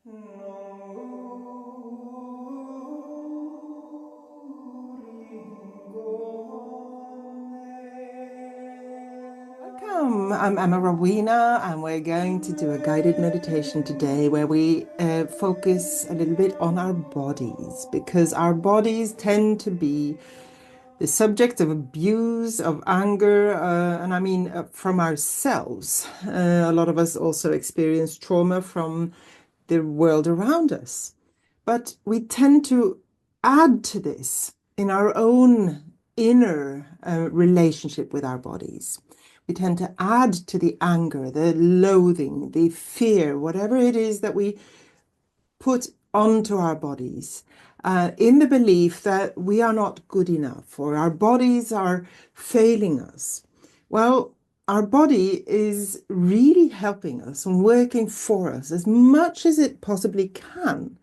Welcome. I'm Emma Rowena, and we're going to do a guided meditation today where we focus a little bit on our bodies because our bodies tend to be the subject of abuse, of anger, and I mean from ourselves. A lot of us also experience trauma from the world around us. But we tend to add to this in our own inner relationship with our bodies. We tend to add to the anger, the loathing, the fear, whatever it is that we put onto our bodies, in the belief that we are not good enough or our bodies are failing us. Well, our body is really helping us and working for us as much as it possibly can.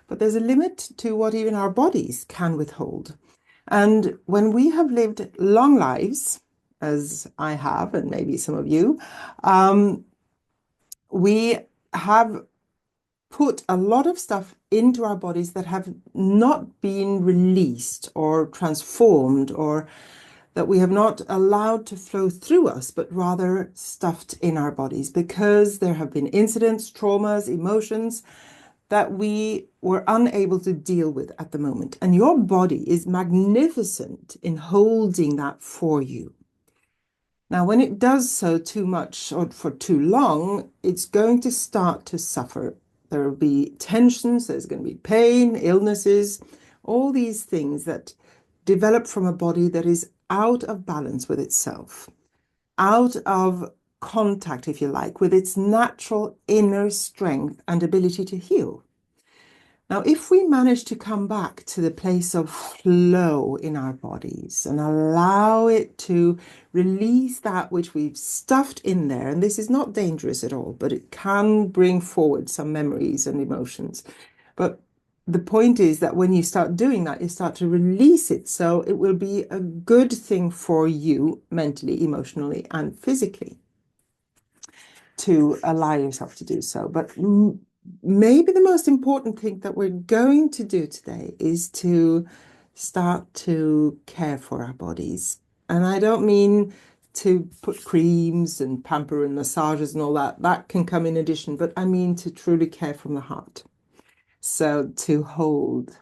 But there's a limit to what even our bodies can withhold. And when we have lived long lives, as I have, and maybe some of you, we have put a lot of stuff into our bodies that have not been released or transformed, or that we have not allowed to flow through us, but rather stuffed in our bodies because there have been incidents, traumas, emotions that we were unable to deal with at the moment. And your body is magnificent in holding that for you. Now, when it does so too much or for too long, it's going to start to suffer. There will be tensions, there's going to be pain, illnesses, all these things that develop from a body that is out of balance with itself, out of contact, if you like, with its natural inner strength and ability to heal. Now, if we manage to come back to the place of flow in our bodies and allow it to release that which we've stuffed in there, and this is not dangerous at all, but it can bring forward some memories and emotions. But the point is that when you start doing that, you start to release it. So it will be a good thing for you mentally, emotionally, and physically to allow yourself to do so. But maybe the most important thing that we're going to do today is to start to care for our bodies. And I don't mean to put creams and pamper and massages and all that. That can come in addition, but I mean to truly care from the heart. So to hold,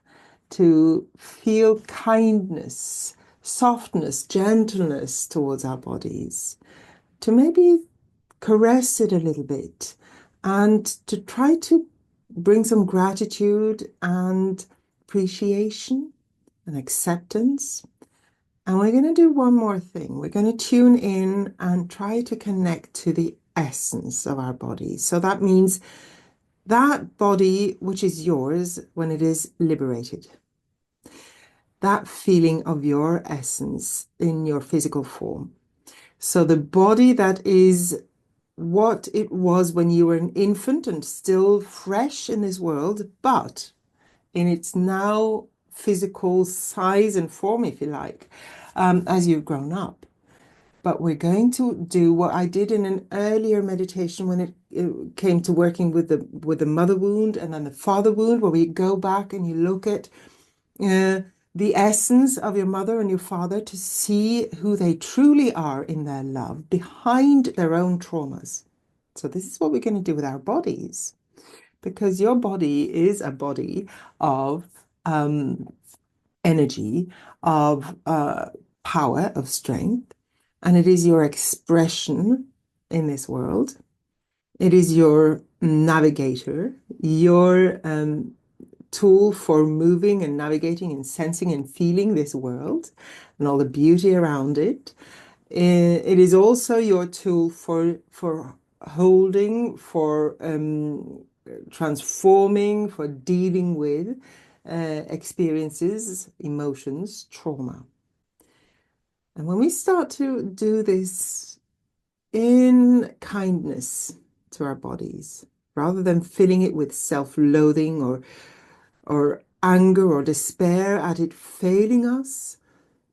to feel kindness, softness, gentleness towards our bodies, to maybe caress it a little bit, and to try to bring some gratitude and appreciation and acceptance. And we're going to do one more thing. We're going to tune in and try to connect to the essence of our body. So that means that body which is yours when it is liberated. That feeling of your essence in your physical form. So the body that is what it was when you were an infant and still fresh in this world, but in its now physical size and form, if you like, as you've grown up. But we're going to do what I did in an earlier meditation when it came to working with the mother wound and then the father wound, where we go back and you look at the essence of your mother and your father to see who they truly are in their love behind their own traumas. So this is what we're going to do with our bodies, because your body is a body of energy, of power, of strength, and it is your expression in this world. It is your navigator, your tool for moving and navigating and sensing and feeling this world and all the beauty around it. It is also your tool for holding, for transforming, for dealing with experiences, emotions, trauma. And when we start to do this in kindness to our bodies, rather than filling it with self-loathing or anger or despair at it failing us,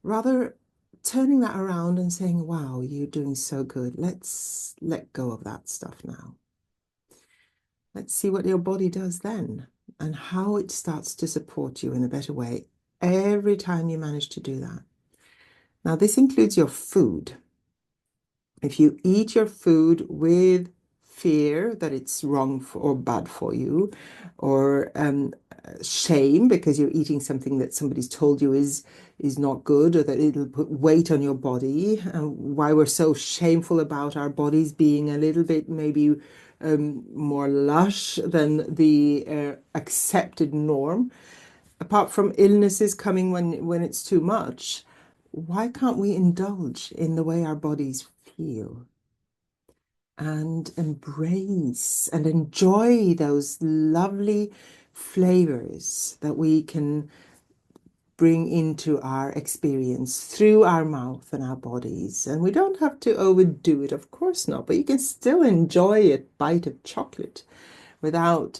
rather turning that around and saying, wow, you're doing so good. Let's let go of that stuff now. Let's see what your body does then and how it starts to support you in a better way every time you manage to do that. Now, this includes your food. If you eat your food with fear that it's wrong or bad for you, or shame because you're eating something that somebody's told you is not good, or that it'll put weight on your body, and why we're so shameful about our bodies being a little bit maybe more lush than the accepted norm. Apart from illnesses coming when it's too much, why can't we indulge in the way our bodies feel and embrace and enjoy those lovely flavors that we can bring into our experience through our mouth and our bodies? And we don't have to overdo it, of course not, but you can still enjoy a bite of chocolate without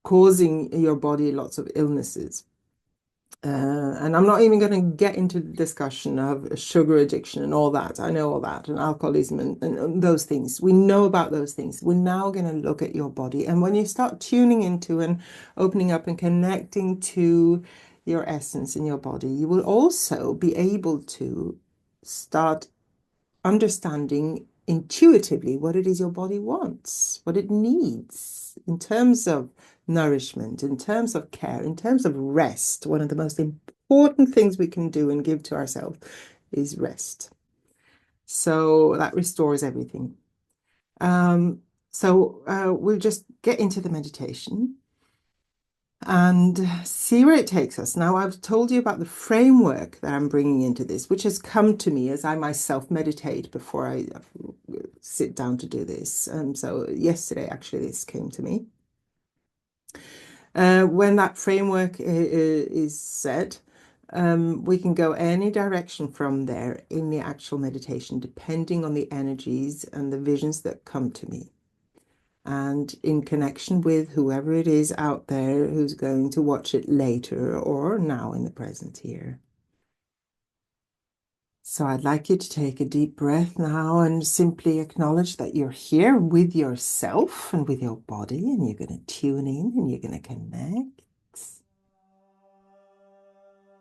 causing your body lots of illnesses. And I'm not even going to get into the discussion of sugar addiction and all that. I know all that, and alcoholism and those things. We know about those things. We're now going to look at your body. And when you start tuning into and opening up and connecting to your essence in your body, you will also be able to start understanding intuitively what it is your body wants, what it needs in terms of nourishment, in terms of care, in terms of rest. One of the most important things we can do and give to ourselves is rest. So that restores everything. We'll just get into the meditation and see where it takes us. Now, I've told you about the framework that I'm bringing into this, which has come to me as I myself meditate before I sit down to do this. So yesterday, actually, this came to me. When that framework is set, we can go any direction from there in the actual meditation, depending on the energies and the visions that come to me, and in connection with whoever it is out there who's going to watch it later or now in the present here. So I'd like you to take a deep breath now and simply acknowledge that you're here with yourself and with your body, and you're going to tune in and you're going to connect.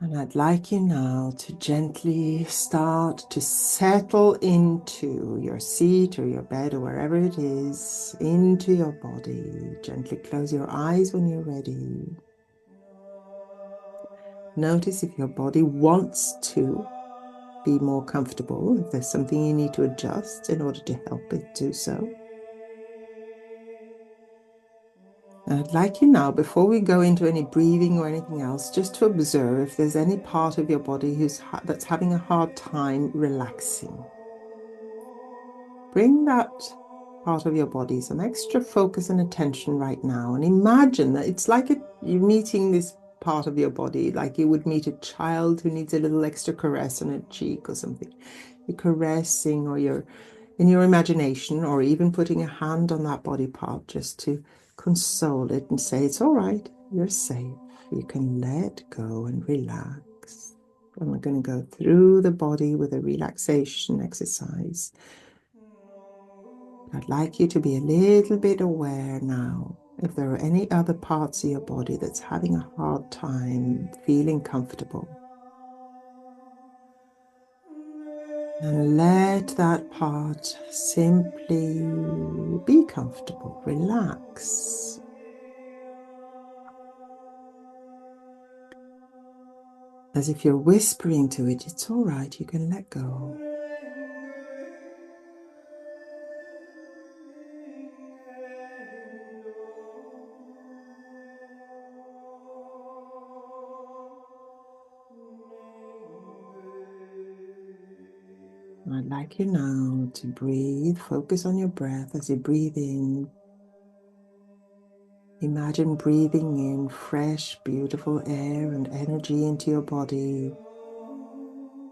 And I'd like you now to gently start to settle into your seat or your bed or wherever it is, into your body. Gently close your eyes when you're ready. Notice if your body wants to be more comfortable, if there's something you need to adjust in order to help it do so. I'd like you now, before we go into any breathing or anything else, just to observe if there's any part of your body that's having a hard time relaxing. Bring that part of your body some extra focus and attention right now, and imagine that it's like you're meeting this part of your body like you would meet a child who needs a little extra caress on a cheek or something. You're caressing, or you're in your imagination, or even putting a hand on that body part just to console it and say, it's all right, you're safe, you can let go and relax. And we're going to go through the body with a relaxation exercise. I'd like you to be a little bit aware now if there are any other parts of your body that's having a hard time feeling comfortable. And let that part simply be comfortable, relax. As if you're whispering to it, it's all right, you can let go. I'd like you now to breathe, focus on your breath as you breathe in. Imagine breathing in fresh, beautiful air and energy into your body.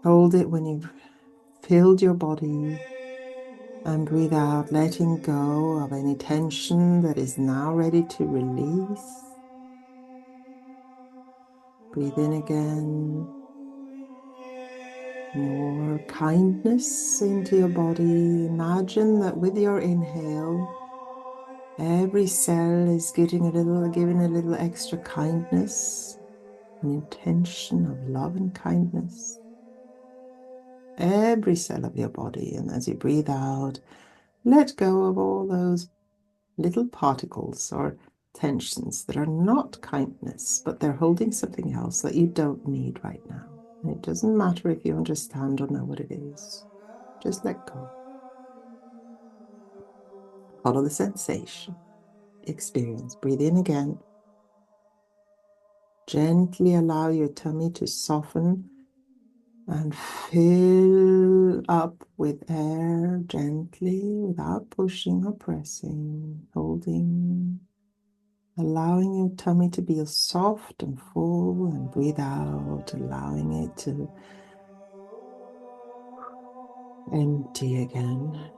Hold it when you've filled your body, and breathe out, letting go of any tension that is now ready to release. Breathe in again. More kindness into your body. Imagine that with your inhale, Every cell is giving a little extra kindness, an intention of love and kindness. Every cell of your body. And as you breathe out, let go of all those little particles or tensions that are not kindness, but they're holding something else that you don't need right now. And it doesn't matter if you understand or know what it is. Just let go. Follow the sensation. Experience. Breathe in again. Gently allow your tummy to soften and fill up with air gently without pushing or pressing, holding, allowing your tummy to be soft and full, and breathe out, allowing it to empty again.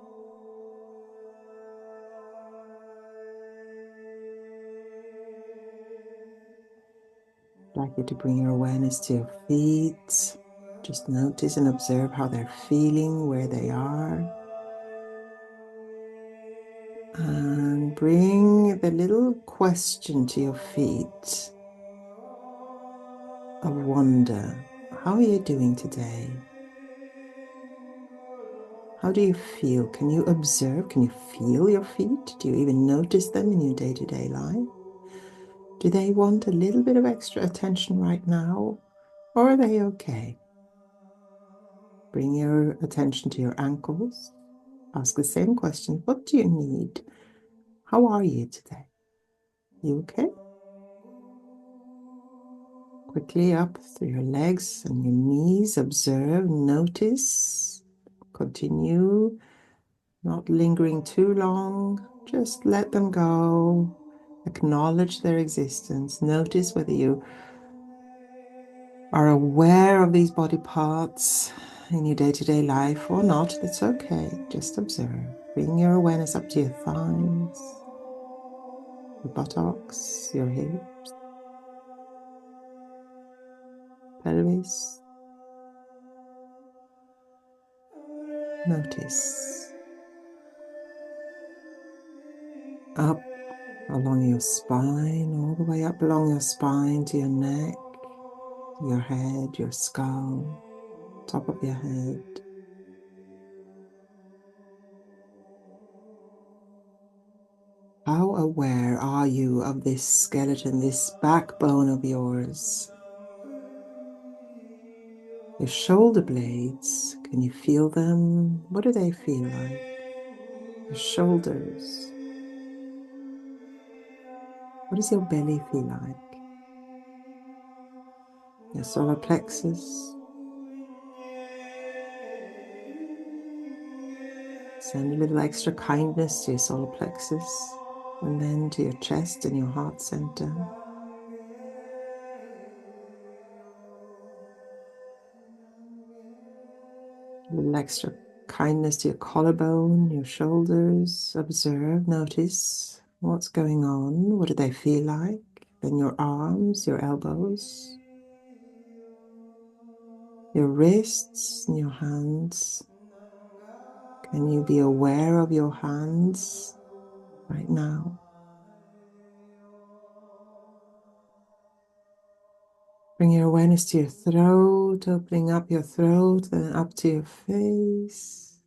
I'd like you to bring your awareness to your feet. Just notice and observe how they're feeling, where they are. And bring the little question to your feet of wonder. How are you doing today? How do you feel? Can you observe? Can you feel your feet? Do you even notice them in your day-to-day life? Do they want a little bit of extra attention right now? Or are they okay? Bring your attention to your ankles. Ask the same question. What do you need? How are you today? You okay? Quickly up through your legs and your knees. Observe, notice. Continue. Not lingering too long. Just let them go. Acknowledge their existence. Notice whether you are aware of these body parts in your day-to-day life or not. That's okay. Just observe. Bring your awareness up to your thighs, your buttocks, your hips, pelvis. Notice. Up along your spine, all the way up along your spine to your neck, your head, your skull, top of your head. How aware are you of this skeleton, this backbone of yours? Your shoulder blades, can you feel them? What do they feel like? Your shoulders. What does your belly feel like? Your solar plexus. Send a little extra kindness to your solar plexus, and then to your chest and your heart center. A little extra kindness to your collarbone, your shoulders. Observe, notice what's going on. What do they feel like? Then your arms, your elbows, your wrists and your hands. Can you be aware of your hands right now? Bring your awareness to your throat, opening up your throat, then up to your face,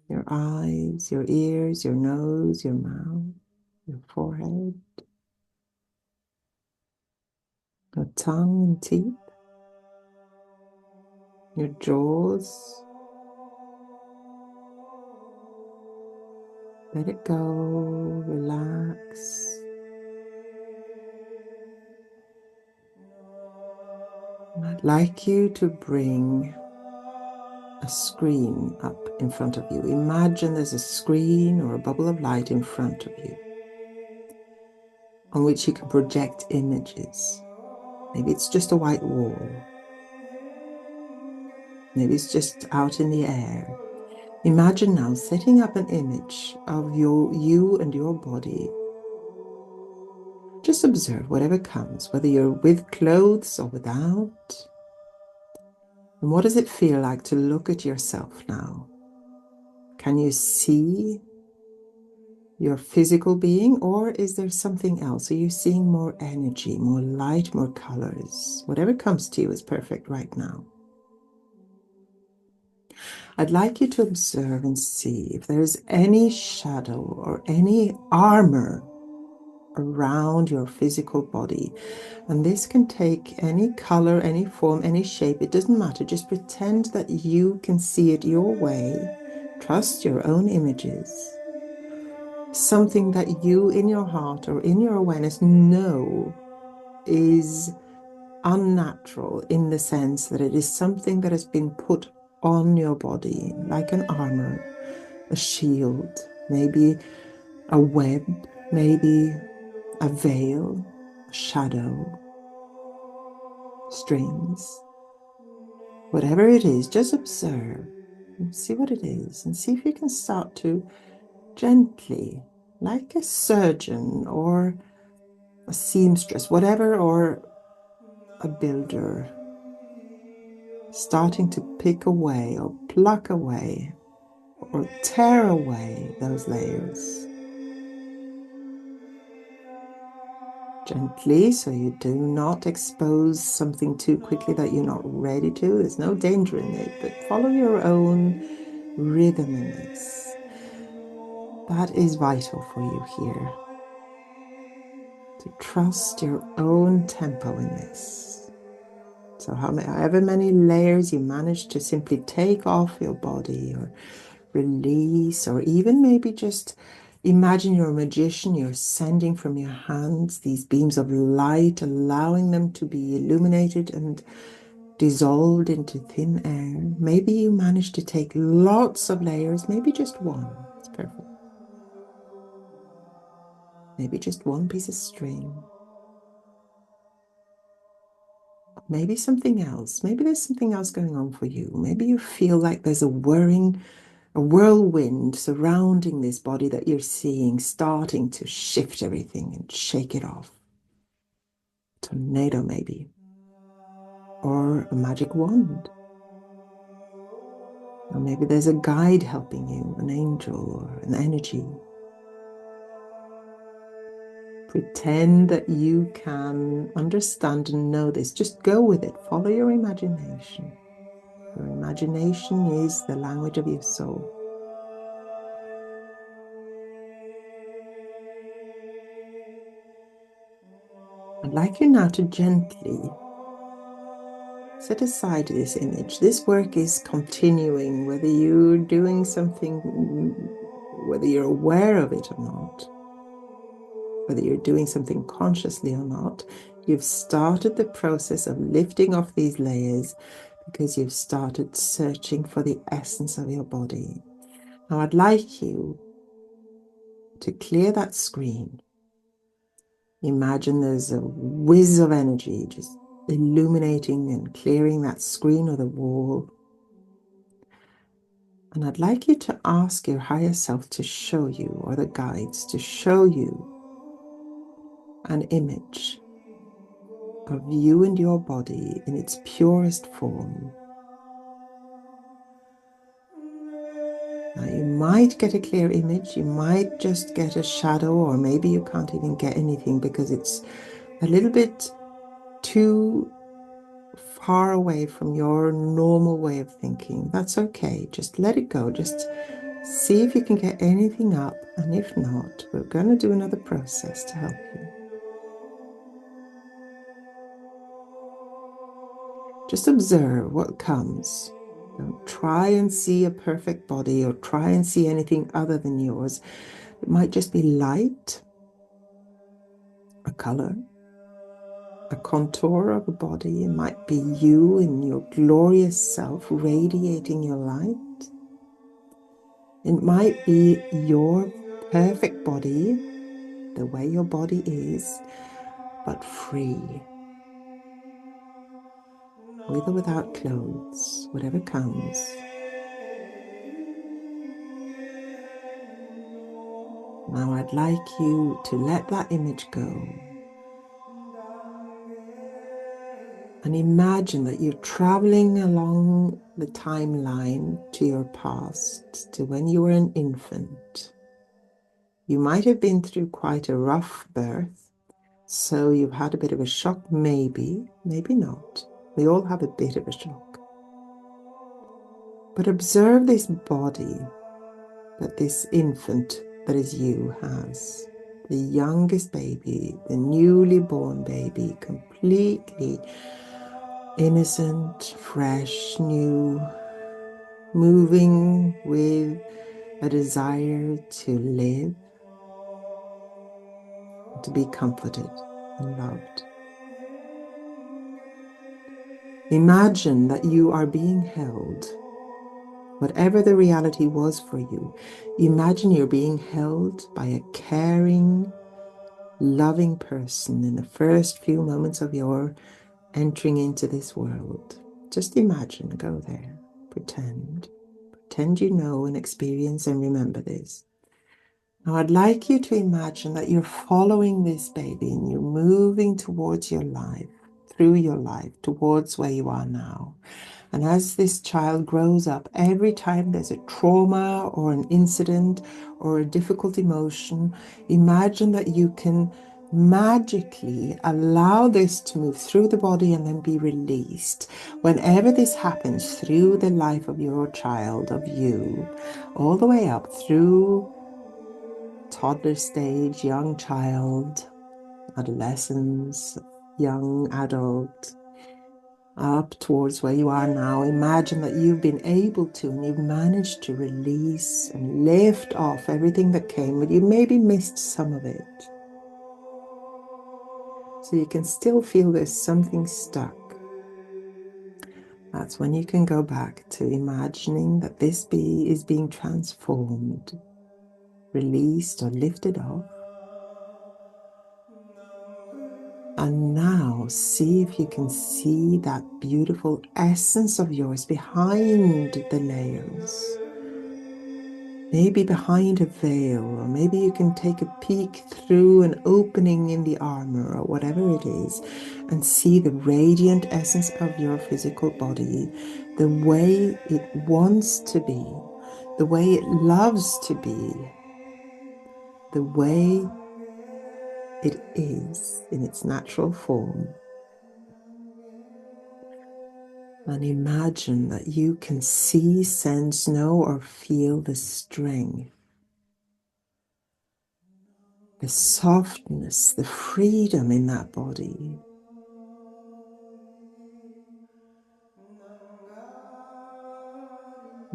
your eyes, your ears, your nose, your mouth, your forehead, your tongue and teeth, your jaws. Let it go, relax. I'd like you to bring a screen up in front of you. Imagine there's a screen or a bubble of light in front of you on which you can project images. Maybe it's just a white wall. Maybe it's just out in the air. Imagine now setting up an image of you and your body. Just observe whatever comes, whether you're with clothes or without. And what does it feel like to look at yourself now? Can you see your physical being, or is there something else? Are you seeing more energy, more light, more colors? Whatever comes to you is perfect right now. I'd like you to observe and see if there's any shadow or any armor around your physical body. And this can take any color, any form, any shape. It doesn't matter. Just pretend that you can see it your way. Trust your own images. Something that you in your heart or in your awareness know is unnatural, in the sense that it is something that has been put on your body, like an armor, a shield, maybe a web, maybe a veil, a shadow, strings. Whatever it is, just observe and see what it is, and see if you can start to gently, like a surgeon or a seamstress, whatever, or a builder, starting to pick away or pluck away or tear away those layers. Gently, so you do not expose something too quickly that you're not ready to. There's no danger in it, but follow your own rhythm in this. That is vital for you here. To trust your own tempo in this. So however many layers you manage to simply take off your body or release, or even maybe just imagine you're a magician, you're sending from your hands these beams of light, allowing them to be illuminated and dissolved into thin air. Maybe you manage to take lots of layers, maybe just one. It's perfect. Maybe just one piece of string. Maybe something else. Maybe there's something else going on for you. Maybe you feel like there's a whirlwind surrounding this body that you're seeing, starting to shift everything and shake it off. Tornado, maybe. Or a magic wand. Or maybe there's a guide helping you, an angel or an energy. Pretend that you can understand and know this. Just go with it. Follow your imagination. Your imagination is the language of your soul. I'd like you now to gently set aside this image. This work is continuing, whether you're doing something, whether you're aware of it or not, whether you're doing something consciously or not. You've started the process of lifting off these layers because you've started searching for the essence of your body. Now I'd like you to clear that screen. Imagine there's a whiz of energy just illuminating and clearing that screen or the wall. And I'd like you to ask your higher self to show you, or the guides to show you, an image of you and your body in its purest form. Now you might get a clear image, you might just get a shadow, or maybe you can't even get anything because it's a little bit too far away from your normal way of thinking. That's okay. Just let it go. Just see if you can get anything up. And if not, we're going to do another process to help you. Just observe what comes. Don't try and see a perfect body or try and see anything other than yours. It might just be light, a color, a contour of a body. It might be you in your glorious self radiating your light. It might be your perfect body, the way your body is, but free. With or without clothes, whatever comes. Now I'd like you to let that image go. And imagine that you're traveling along the timeline to your past, to when you were an infant. You might have been through quite a rough birth, so you've had a bit of a shock, maybe, maybe not. We all have a bit of a shock. But observe this body that this infant that is you has. The youngest baby, the newly born baby, completely innocent, fresh, new, moving with a desire to live, to be comforted and loved. Imagine that you are being held. Whatever the reality was for you, imagine you're being held by a caring, loving person in the first few moments of your entering into this world. Just imagine, go there, pretend you know and experience and remember this. Now I'd like you to imagine that you're following this baby and you're moving towards your life, through your life, towards where you are now. And as this child grows up, every time there's a trauma or an incident or a difficult emotion, imagine that you can magically allow this to move through the body and then be released. Whenever this happens through the life of your child, of you, all the way up through toddler stage, young child, adolescence, young adult, up towards where you are now, imagine that you've been able to and you've managed to release and lift off everything that came, but you maybe missed some of it. So you can still feel there's something stuck. That's when you can go back to imagining that this bee is being transformed, released or lifted off. And now see if you can see that beautiful essence of yours behind the layers. Maybe behind a veil, or maybe you can take a peek through an opening in the armor or whatever it is and see the radiant essence of your physical body, the way it wants to be, the way it loves to be, the way it is in its natural form. And imagine that you can see, sense, know, or feel the strength, the softness, the freedom in that body.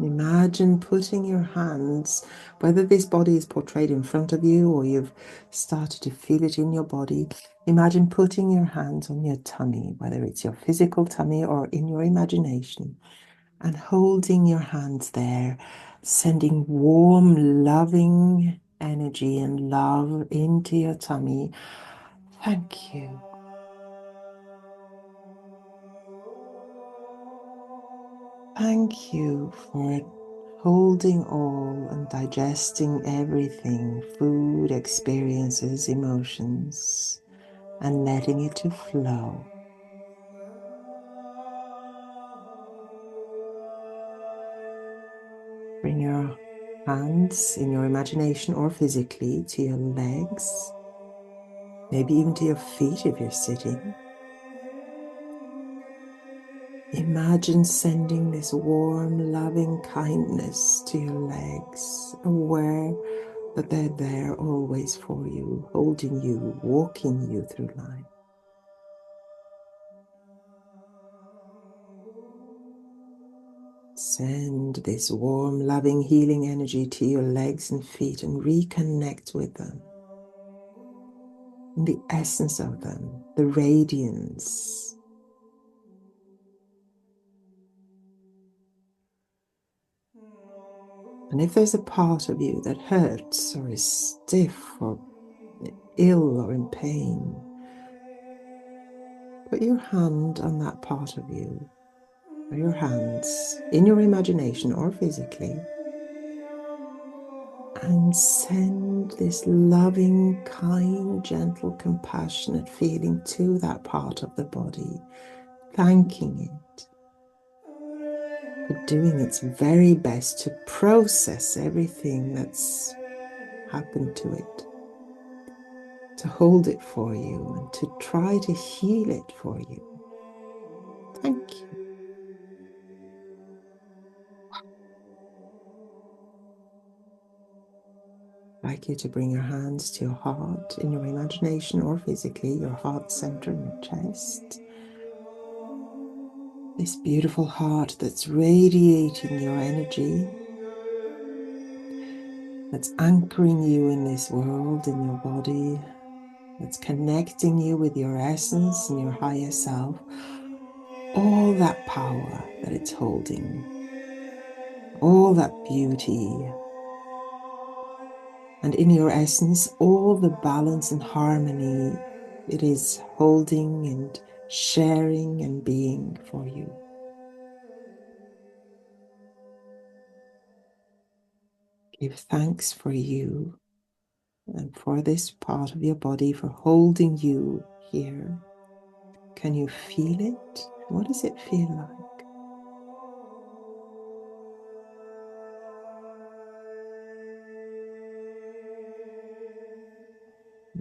Imagine putting your hands, whether this body is portrayed in front of you or you've started to feel it in your body, imagine putting your hands on your tummy, whether it's your physical tummy or in your imagination, and holding your hands there, sending warm, loving energy and love into your tummy. Thank you. Thank you for holding all and digesting everything, food, experiences, emotions, and letting it to flow. Bring your hands in your imagination or physically to your legs, maybe even to your feet if you're sitting. Imagine sending this warm, loving kindness to your legs, aware that they're there always for you, holding you, walking you through life. Send this warm, loving, healing energy to your legs and feet and reconnect with them. And the essence of them, the radiance. And if there's a part of you that hurts or is stiff or ill or in pain, put your hand on that part of you, or your hands, in your imagination or physically, and send this loving, kind, gentle, compassionate feeling to that part of the body, thanking it for doing its very best to process everything that's happen to it, to hold it for you and to try to heal it for you. Thank you. I'd like you to bring your hands to your heart in your imagination or physically, your heart center in your chest. This beautiful heart that's radiating your energy, that's anchoring you in this world, in your body, that's connecting you with your essence and your higher self. All that power that it's holding, all that beauty, and in your essence, all the balance and harmony it is holding and sharing and being for you. Give thanks for you and for this part of your body for holding you here. Can you feel it? What does it feel like?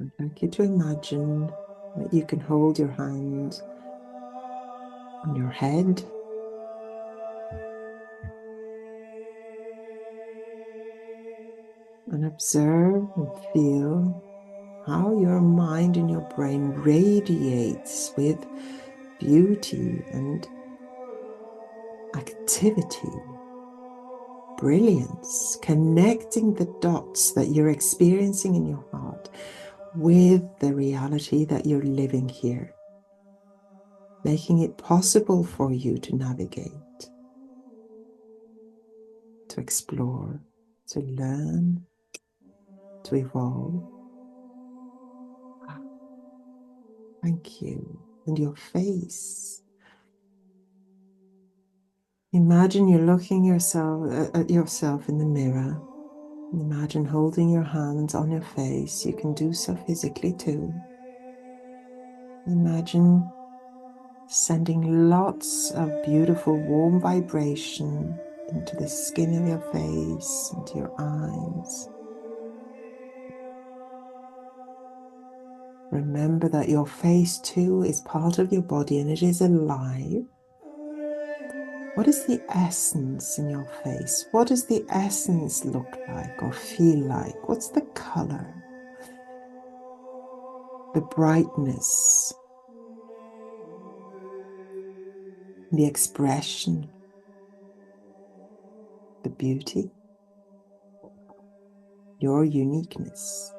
I'd like you to imagine that you can hold your hand on your head, and observe and feel how your mind and your brain radiates with beauty and activity, brilliance, connecting the dots that you're experiencing in your heart with the reality that you're living here, making it possible for you to navigate, to explore, to learn, to evolve. Thank you. And your face. Imagine you're looking at yourself in the mirror. Imagine holding your hands on your face. You can do so physically too. Imagine sending lots of beautiful warm vibration into the skin of your face, into your eyes. Remember that your face too is part of your body and it is alive. What is the essence in your face? What does the essence look like or feel like? What's the color? The brightness, the expression, the beauty, your uniqueness.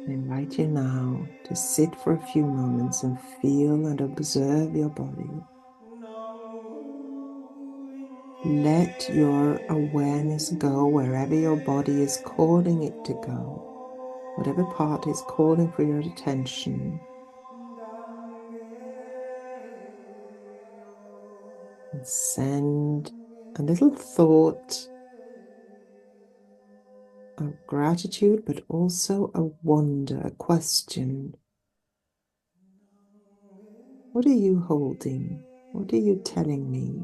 I invite you now to sit for a few moments and feel and observe your body. Let your awareness go wherever your body is calling it to go. Whatever part is calling for your attention. And send a little thought of gratitude, but also a wonder, a question. What are you holding? What are you telling me?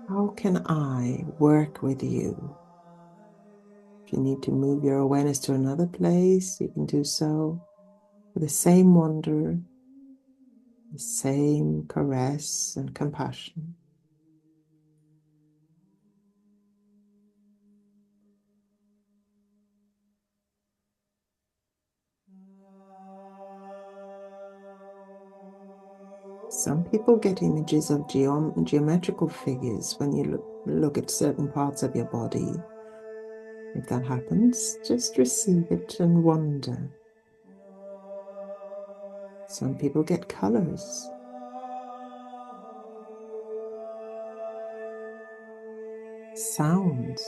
How can I work with you? If you need to move your awareness to another place, you can do so with the same wonder, the same caress and compassion. Some people get images of geometrical figures when you look at certain parts of your body. If that happens, just receive it and wonder. Some people get colors. Sounds.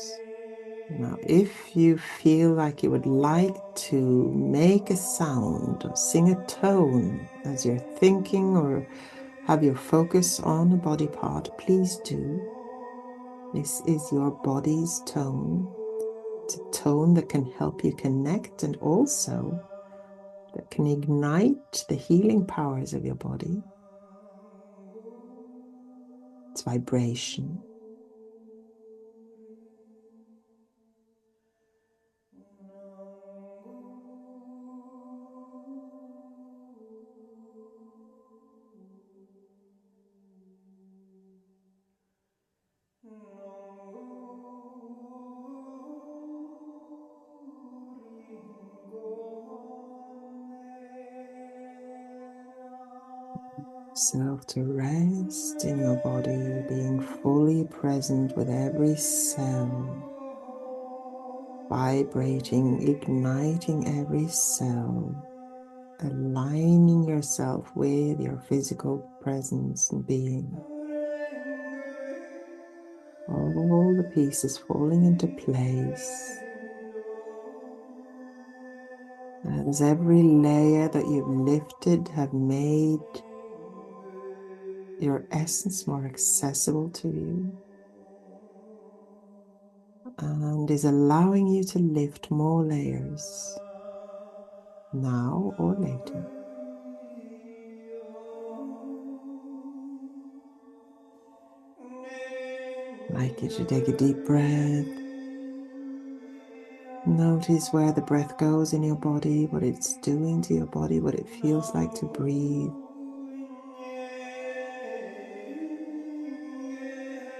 Now, if you feel like you would like to make a sound or sing a tone as you're thinking or have your focus on a body part, please do. This is your body's tone. It's a tone that can help you connect and also that can ignite the healing powers of your body. It's vibration. Self to rest in your body, being fully present with every cell, vibrating, igniting every cell, aligning yourself with your physical presence and being. All the pieces falling into place as every layer that you've lifted have made your essence more accessible to you and is allowing you to lift more layers now or later. I'd like you to take a deep breath. Notice where the breath goes in your body, what it's doing to your body, what it feels like to breathe.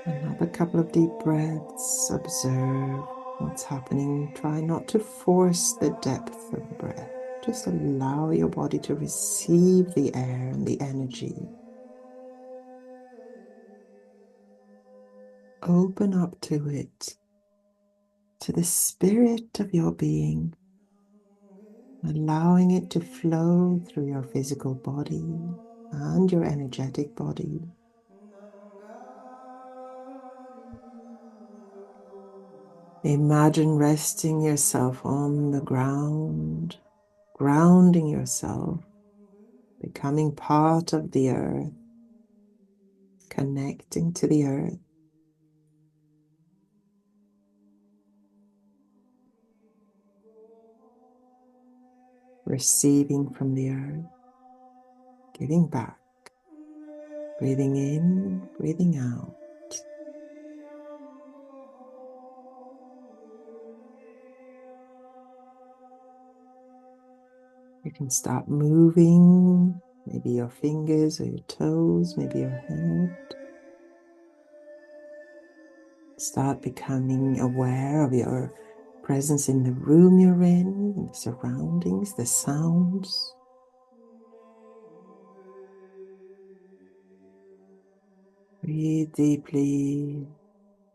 Another couple of deep breaths. Observe what's happening. Try not to force the depth of the breath. Just allow your body to receive the air and the energy. Open up to it, to the spirit of your being, allowing it to flow through your physical body and your energetic body. Imagine resting yourself on the ground, grounding yourself, becoming part of the earth, connecting to the earth. Receiving from the earth, giving back, breathing in, breathing out. You can start moving, maybe your fingers or your toes, maybe your head. Start becoming aware of your presence in the room you're in, the surroundings, the sounds. Breathe deeply.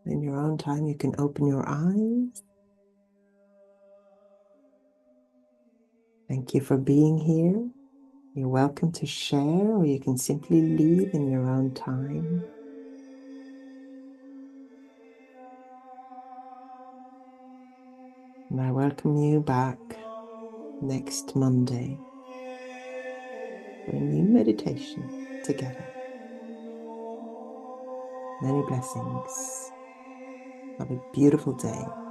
In your own time, you can open your eyes. Thank you for being here. You're welcome to share, or you can simply leave in your own time. And I welcome you back next Monday for a new meditation together. Many blessings. Have a beautiful day.